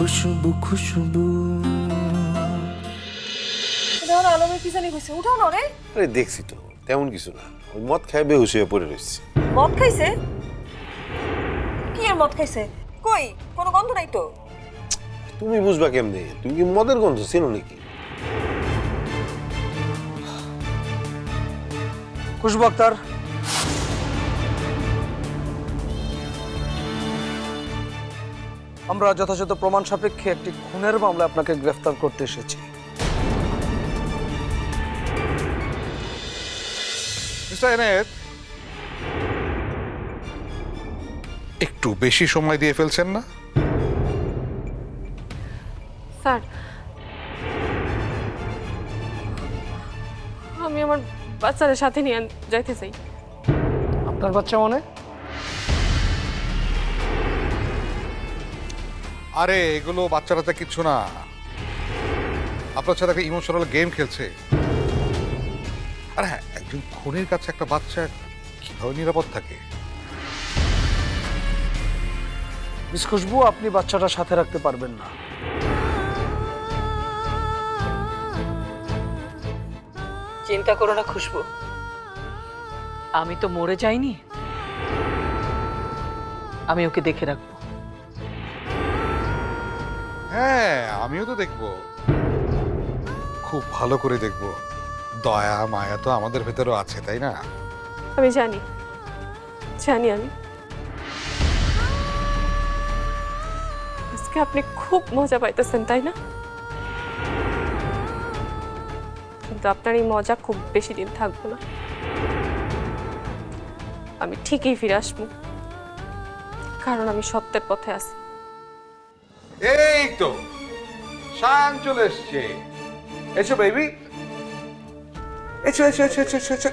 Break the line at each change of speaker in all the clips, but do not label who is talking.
খুশবু খুশবু।
আলমের কি জানি কইছে, উঠাও না রে।
আরে দেখছি তো, তেমন কিছু না, ওই মদ খায় বেহুশ হয়ে পড়ে রয়েছে।
মদ খাইছে? কি এর মদ খাইছে? কই কোনো গন্ধ নাই তো।
তুমি বুঝবা কেমনে? তুমি কি মদের গন্ধ চেনো নাকি?
খুশবু আক্তার, আমরা যথাযথ প্রমাণ সাপেক্ষে একটি খুনের মামলা আপনাকে গ্রেফতার করতে এসেছি।
মিস্টার এনায়েত, একটু বেশি সময় দিয়ে ফেলছেন না?
স্যার, আমি আমার বাচ্চাদের সাথে নিয়ে যাইতে চাই।
আপনার বাচ্চা মানে?
আরে এগুলো বাচ্চারা কিচ্ছু না, আপনার সাথে একটা ইমোশনাল গেম খেলছে। আর হ্যাঁ, একজন খুনির কাছে একটা বাচ্চা কিভাবে নিরাপদ থাকে?
মিস খুশবু, আপনি বাচ্চাটা সাথে রাখতে পারবেন না।
চিন্তা করো না খুশবু, আমি তো মরে যাইনি, আমি ওকে দেখে রাখবো।
হ্যাঁ, আমিও তো দেখবো, খুব ভালো করে দেখবো। দয়া মায়া তো আমাদের ভেতরেও আছে, তাই না?
আমি জানি জানি আমি আজকে আপনি খুব মজা পাইতেছেন, তাই না? কিন্তু আপনার এই মজা খুব বেশি দিন থাকবো না। আমি ঠিকই ফিরে আসবো, কারণ আমি সত্যের পথে আছি।
এই তো শান চলে এসছে। এসো বেবি, এসো এসো এসো এসো এসো।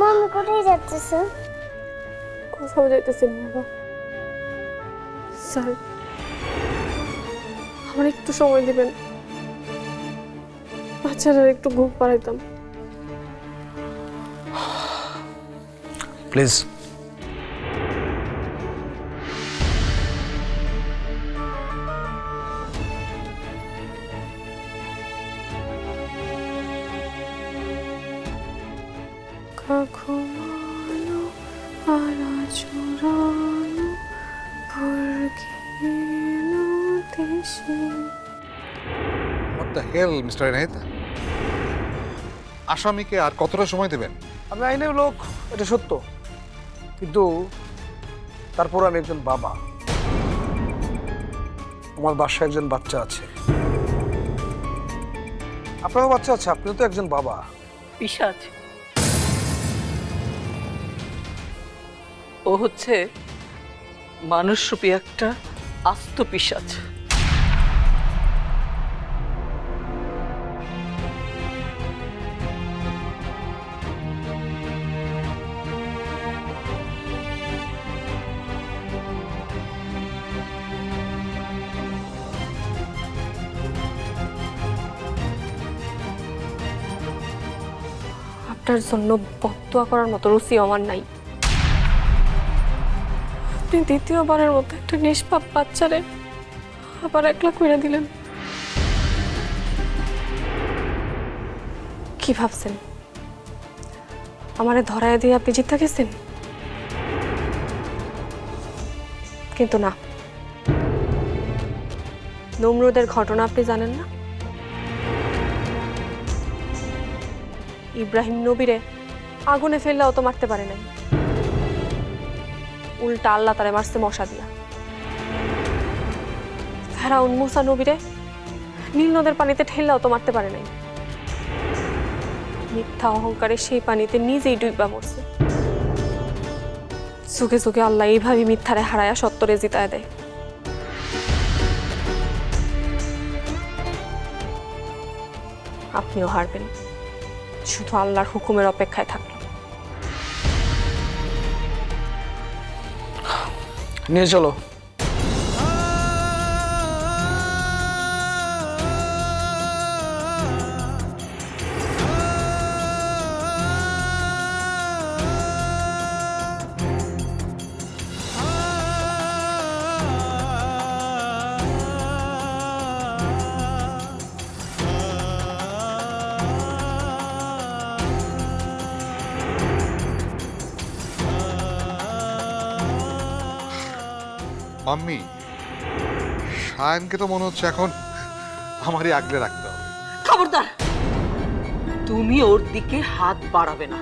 মামি কোথায় যাচ্ছেছে?
কোথাও যাইতেছি না বাবা। স্যার, আমার একটু সময় দিবেন, বাচ্চারা একটু ঘুম পাড়াইতাম।
প্লিজ।
ঘুমানো আলা চুরানো ভরগেলো দেশে।
What the hell mister Enayet, আসামিকে আর কতটা সময় দেবেন?
আমি আইনের লোক, এটা সত্য, কিন্তু তারপর আমি একজন বাবা। আমার বাসায় একজন বাচ্চা আছে, আপনারও বাচ্চা আছে, আপনিও তো একজন বাবা।
পিশাচ, ও হচ্ছে মানুষরূপী একটা আস্ত পিশাচ।
আপনার জন্য বদদোয়া করার মতো রুচি আমার নাই। আপনি দ্বিতীয়বারের মতো একটা নিষ্পাপ বাচ্চারে আবার একলা কইরা দিলেন। কি ভাবছেন আমারে ধরায় দিয়ে আপনি জিতে গেছেন? কিন্তু না, নমরুদের ঘটনা আপনি জানেন না? ইব্রাহিম নবীরে আগুনে ফেললেও তো মারতে পারে নাই, উল্টা আল্লাহ তারে মারছে মশা দিয়া। ফেরাউন মুসা নবীরে নীল নদের পানিতে ঠেললেও তো মারতে পারে নাই, মিথ্যা অহংকারে সেই পানিতে নিজেই ডুইবা মরছে। চোখে চোখে আল্লাহ এইভাবে মিথ্যারে হারায়া সত্তরে জিতায় দেয়। আপনিও হারবেন, শুধু আল্লাহর হুকুমের অপেক্ষায় থাকলো।
নিয়ে চলো।
মাম্মি, সায়নকে তো মনে হচ্ছে এখন আমারই আগলে রাখতে হবে।
খবরদার, তুমি ওর দিকে হাত বাড়াবে না।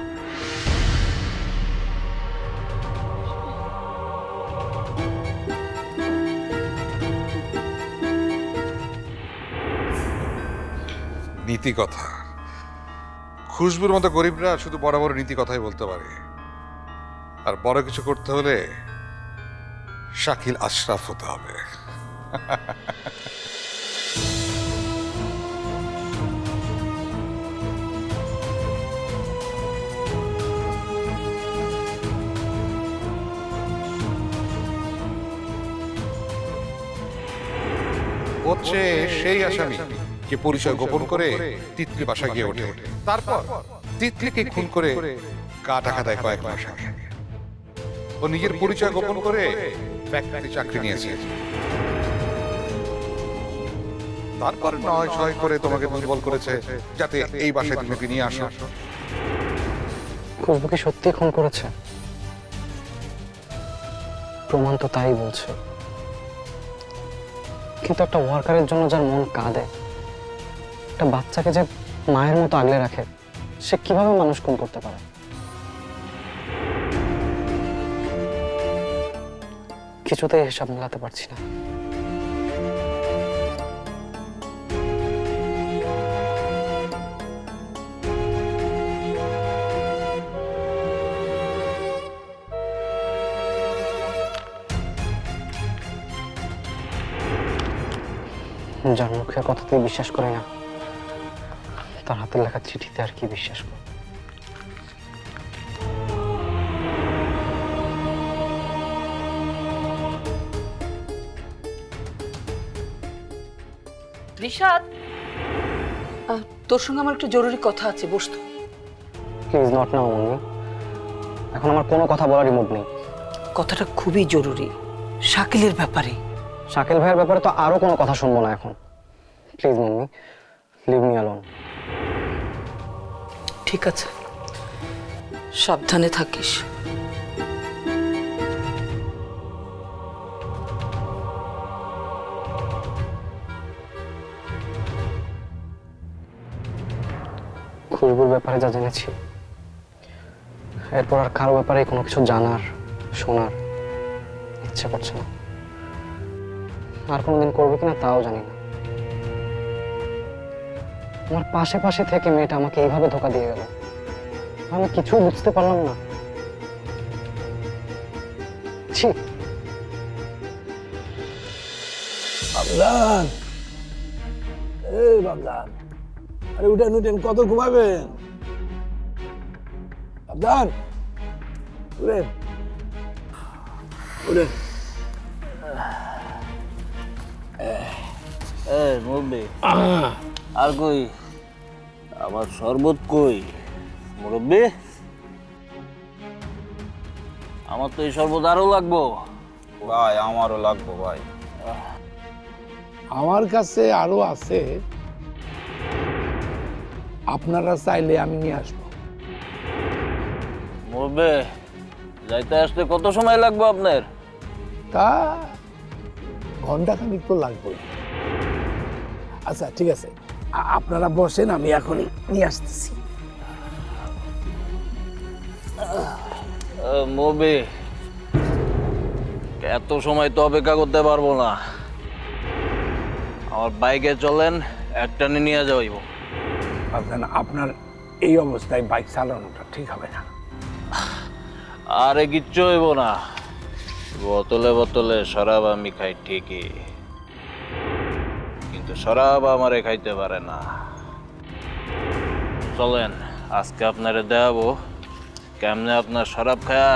নীতি কথা, খুশবুর মতো গরিবরা শুধু বড় বড় নীতি কথাই বলতে পারে, আর বড় কিছু করতে হলে শাকিল আশরাফ হতে হবে। হচ্ছে সেই আসামি যে পরিচয় গোপন করে তিতলি বাসায় গিয়ে ওঠে, তারপর তিতলিকে খুন করে গা টাকা দেয় কয়েক মাস আগে। ও নিজের পরিচয় গোপন করে ফ্যাক্টরি চাকরি নিয়েছে, তারপর নয় ছয় করে তোমাকে দুর্বল করেছে যাতে এই বাসায় তুমি নিয়ে আসো।
খুশবুকে সত্যি খুন করেছে? প্রমাণ তো তাই বলছে, কিন্তু একটা ওয়ার্কারের জন্য যার মন কাঁদে, একটা বাচ্চাকে যে মায়ের মতো আগলে রাখে, সে কিভাবে মানুষ খুন করতে পারে? কিছুতেই হিসাব মেলাতে পারছি না। যার মুখের কথাতেই বিশ্বাস করে না, তার হাতের লেখা চিঠিতে আর কি বিশ্বাস করে?
রিশাদ, তোর সঙ্গে আমার একটু জরুরি কথা আছে, বসতো।
প্লিজ নট নাও মাম্মি, এখন আমার কোনো কথা বলারই মুড নেই।
কথাটা খুবই জরুরি, শাকিলের ব্যাপারে।
শাকিল ভাইয়ের ব্যাপারে তো আরো কোনো কথা শুনবো না এখন। Please mummy, leave me alone.
ঠিক আছে, সাবধানে থাকিস।
খুশবুর ব্যাপারে যা জেনেছি, এরপর আর কারো ব্যাপারে কোনো কিছু জানার শোনার ইচ্ছে করছে না। আর কোনোদিন করবে কিনা তাও জানি না। আমার পাশে পাশে থেকে মেয়েটা আমাকে এইভাবে ধোকা দিয়ে গেল, আমি কিছু বুঝতে পারলাম না। ছি।
বাবলান, এই বাবলান, আরে উঠেন উঠেন, কত ঘুমাবেন? বাবলান, উঠেন উঠেন।
মুরব্বী আর কই, আমার শরবত কই? মুরব্বী, আমার তো এই শরবত আরো লাগবো ভাই, আমারও লাগবো ভাই।
আমার কাছে আরো আছে, আপনারা চাইলে আমি নিয়ে আসবো।
মুরব্বী, যাইতে আসতে কত সময় লাগবে আপনার?
তা ঘন্টাখানিক তো লাগবে। আচ্ছা ঠিক আছে, আপনারা বসেন, আমি এখনই নিয়ে আসতেছি।
মুরব্বী, এত সময় তো অপেক্ষা করতে পারবো না, আমার বাইকে চলেন, একটা নিয়ে যাইব।
আপনার এই অবস্থায় বাইক চালানোটা ঠিক হবে না।
আরে কিচ্ছু হইব না, বোতলে বোতলে শরাব আমি খাই ঠিকই, কিন্তু শরাব আমারে খাইতে পারে না। চলেন, আজকে আপনারে দেখাবো কেমনে আপনার শরাব খায়া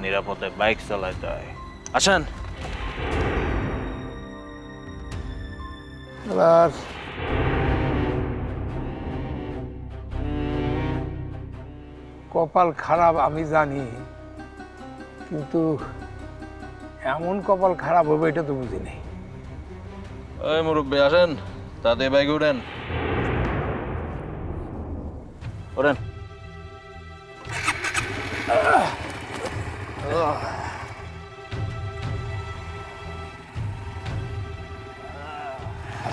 নিরাপদে বাইক চালাইতে হয়। আসেন।
এবার কপাল খারাপ আমি জানি, কিন্তু এমন কপাল খারাপ হবে এটা তো বুঝিনি।
ওই মুরব্বী, আসেন, তাতে বাইকে উঠেন, ওঠেন।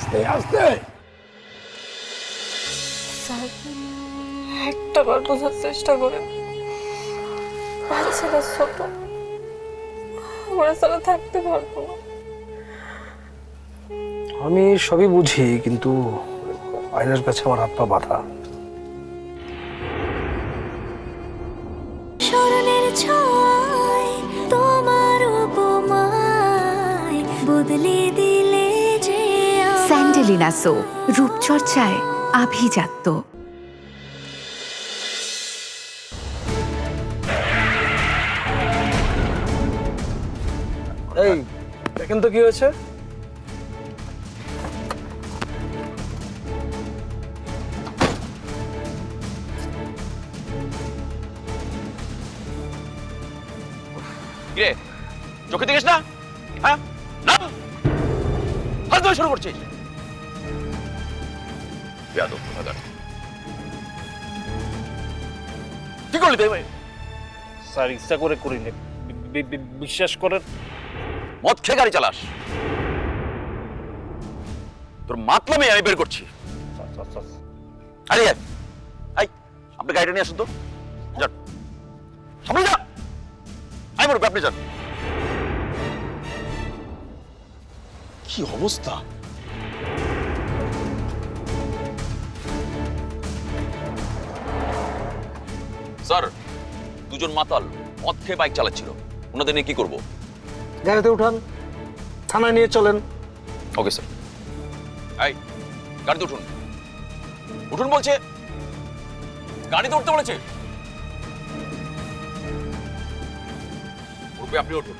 আস্তে আস্তে।
স্যার একটা বার বোঝার চেষ্টা করেন, বাচ্চারা ছোট, আমরা ছাড়া থাকতে পারবো না।
আমি সবই বুঝি, কিন্তু আয়নার কাছে আমার হাত পা বাঁধা।
স্মরণের ছয় তোমার উপমায় বদলে দিলে যে
স্যান্ডেলিনা সো, রূপচর্চায় আভিজাত্য।
এই দেখেন তো কি হয়েছে।
কিরে চোখে দেখিস না? হ্যাঁ না হাত ধরে শুরু করছিস বেয়াদব কোথাকার। কি করলি তুই?
স্যার ইচ্ছা করে করিনি, বিশ্বাস করেন।
মদ খেয়ে গাড়ি চালাস? তোর মাতলামি আমি বের করছি। আরে আই আপনি গাড়িটা নিয়ে আসুন তো, যান সামনে যা। আমি বলবো আপনি যান।
কি অবস্থা!
স্যার দুজন মাতাল মদ খেয়ে বাইক চালাচ্ছিল, ওনাদের নিয়ে কি করবো?
গাড়িতে উঠান, থানায় নিয়ে চলেন।
Okay sir. এই গাড়িতে উঠুন, উঠুন বলছে, গাড়িতে উঠতে বলেছে। উঠবে, আপনি উঠুন।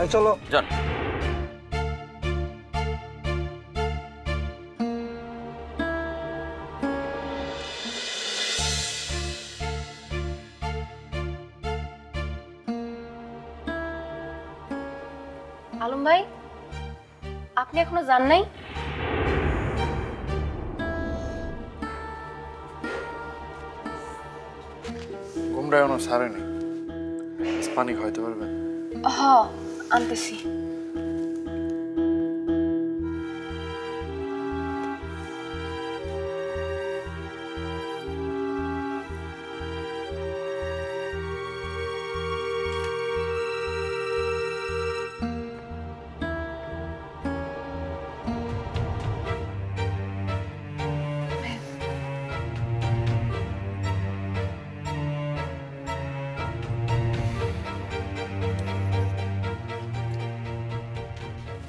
এই চলো।
যান।
আলম ভাই, আপনি এখনো যান নাই?
ঘুমটা এখনো সারেনি, পানি খাইতে পারবেন?
হ, আনতেছি।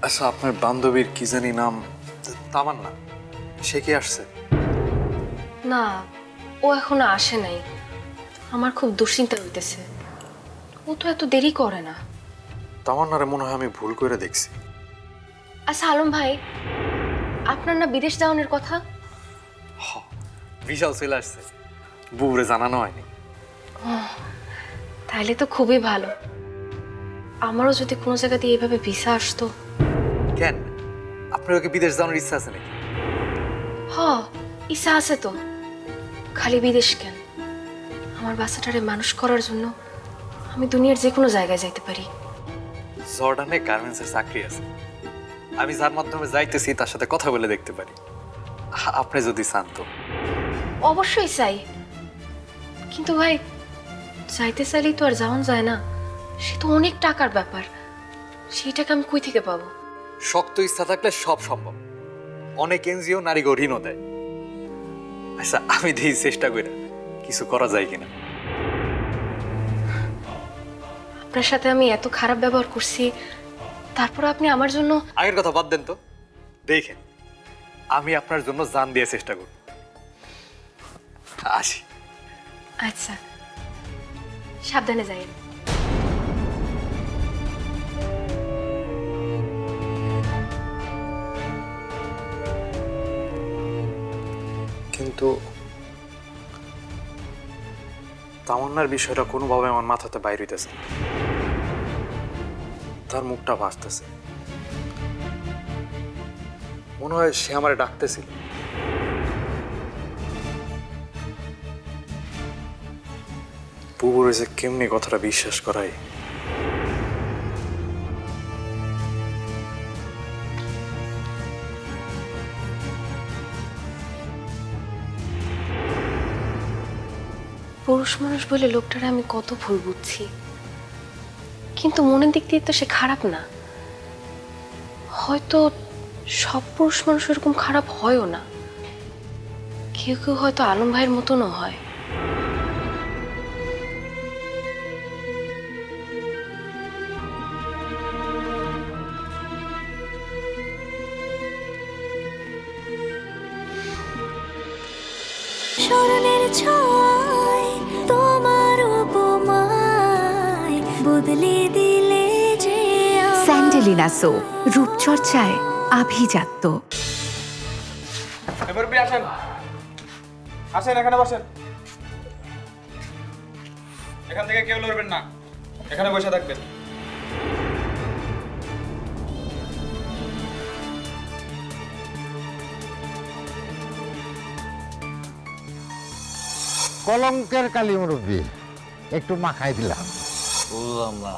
আচ্ছা, আপনার বান্ধবীর কি জানি নাম, তামান্না, সে কি আসছে?
না, ও এখনো আসে নাই। আমার খুব দুশ্চিন্তা হইতেছে। ও তো এত দেরি করে না।
তামান্নারে মনে হয় আমি ভুল করে দেখছি।
আচ্ছা আলম ভাই, আপনার না বিদেশ যাওয়ানোর কথা?
বিশাল চলে আসছে, বুবরে জানানো হয়নি।
তাহলে তো খুবই ভালো। আমারও যদি কোনো জায়গা দিয়ে এইভাবে ভিসা আসতো।
কেন, আপনার ওকে বিদেশ যাওয়ার ইচ্ছা আছে নাকি?
হ, ইচ্ছা আছে তো। খালি বিদেশ কেন, আমার বাচ্চাটারে মানুষ করার জন্য আমি দুনিয়ার যে কোনো জায়গায় যাইতে পারি।
জর্ডানে গার্মেন্টসের চাকরি আছে, আমি যার মাধ্যমে যাইতেছি তার সাথে কথা বলে দেখতে পারি। আপনি যদি চান তো।
অবশ্যই চাই, কিন্তু ভাই চাইতে চাইলেই তো আর যাওয়া যায় না। সে তো অনেক টাকার ব্যাপার, সেই টাকা আমি কই থেকে পাবো?
শক্ত ইচ্ছা থাকলে সব সম্ভব। অনেক এনজিও নারীকে ঋণও দেয়। আচ্ছা, আমি দেখি চেষ্টা করি কিছু করা যায় কিনা।
আপনার সাথে আমি এত খারাপ ব্যবহার করছি, তারপর আপনি আমার জন্য।
আগের কথা বাদ দেন তো, দেখেন আমি আপনার জন্য জান দিয়ে চেষ্টা করব। আসি।
আচ্ছা, সাবধানে যাই।
কিন্তু তামান্নার বিষয়টা কোনোভাবে আমার মাথাতে বাইরে হইতেছে। তার মুখটা ভাসতেছে, মনে হয় সে আমারে ডাকতেছিল। বুবুরে যে কেমনি কথাটা বিশ্বাস করাই।
পুরুষ মানুষ বলে লোকটারে আমি কত ভুল বুঝছি, কিন্তু মনের দিক দিয়ে তো সে খারাপ না। হয়তো সব পুরুষ মানুষ এরকম খারাপ হয়ও না, কেউ কেউ হয়তো আলম ভাইয়ের মতনও হয়।
স্মরণের ছয় তোমার উপমায় বদলে দিলে যে
স্যান্ডেলিনা সো, রূপচর্চায় আভিজাত্য।
এবার আসেন, আসেন এখানে বসেন। এখান থেকে কেউ লড়বেন না, এখানে বসে থাকবেন।
কলঙ্কের কালী মুরব্বী, একটু মাখাই দিলাম।
বুঝলাম না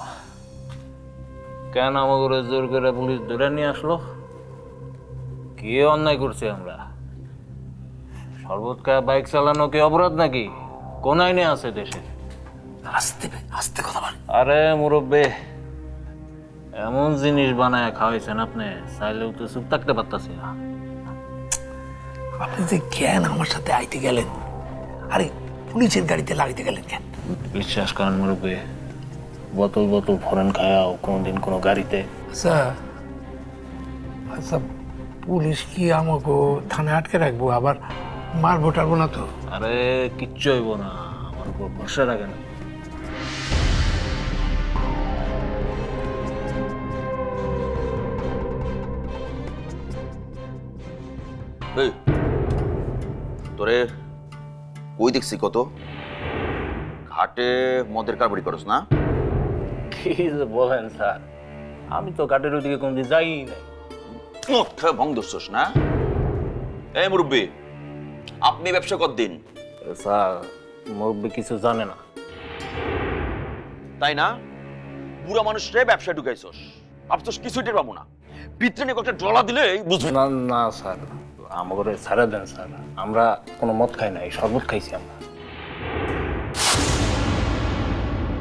কেন আমাকে জোর করে পুলিশ ধরে নিয়ে আসলো? কি অন্যায় করছি আমরা? শরবত খায় বাইক চালানো কি অপরাধ নাকি? কোন আইনে আছে দেশে?
আস্তে কথা বল।
আরে মুরব্বী, এমন জিনিস বানায় খাওয়াইছেন আপনি, চাইলেও তো চুপ থাকতে পারতাছি না।
আপনি যে কেন আমার সাথে আইতে গেলেন? আরে পুলিশের গাড়িতে লাগাইতে গেলেন কেন?
বিশ্বাস করেন মুরব্বী, বোতল বোতল ফরেন খায়াও কোনোদিন কোনো গাড়িতে।
আচ্ছা আচ্ছা, পুলিশ কি আমাকে থানায় আটকে রাখবো, আবার মারবো টারবো না তো?
আরে কিচ্ছু হইব না, আমার উপর ভরসা রাখে না।
তোরে কই দেখছি কত ঘাটে মদের কারবারি করস না?
কি যে বলেন স্যার, আমি তো ঘাটের ওইদিকে কোনদিন যাই নাই।
ভং দোষস না? এই মুরব্বী, আপনি ব্যবসা কতদিন?
স্যার মুরব্বী কিছু জানে না।
তাই না? বুড়া মানুষরে ব্যবসা ঢুকাইছস, ভাবছস কিছুই টের পাবো না, ভিতরে নিয়ে কয়েকটা ডলা দিলে বুঝবে
না। না স্যার, আমাকে ছাড়া দেন স্যার, আমরা কোনো মদ খাই নাই, শরবত খাইছি আমরা।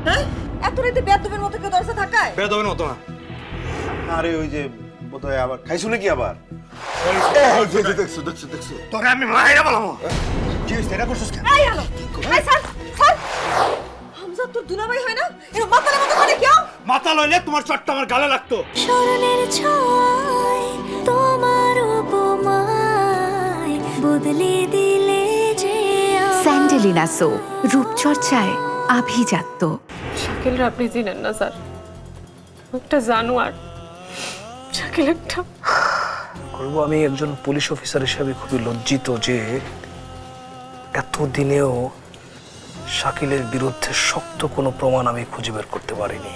হ্যাঁ, এত রাতে বেয়াদবের মতো কেউ দরজা থাকায়?
বেদবের মতো না। আরে ওই যে বোধহয় আবার খাইছো নাকি আবার? দেখছো দেখছো দেখছো
তোরে আমি মাইরা বলবো। কি হইছে এটা করছস কেন?
এই হলো, এই স্যার, স্যার, হামজা তোর দুলাভাই হয় না? এর মাথার মতো করে কেউ?
মাথা লইলে তোমার চটটা আমার গালে লাগতো।
স্মরণের ছয় তোমার উপমায় বদলে দিলে যে
স্যান্ডেলিনা সো, রূপচর্চায় আভিজাত্য।
শাকিলরা আপনি চিনেন না স্যার, একটা জানোয়ার। শাকিল একটা
করবো। আমি একজন পুলিশ অফিসার হিসেবে খুবই লজ্জিত যে এতদিনেও শাকিলের বিরুদ্ধে শক্ত কোনো প্রমাণ আমি খুঁজে বের করতে পারিনি।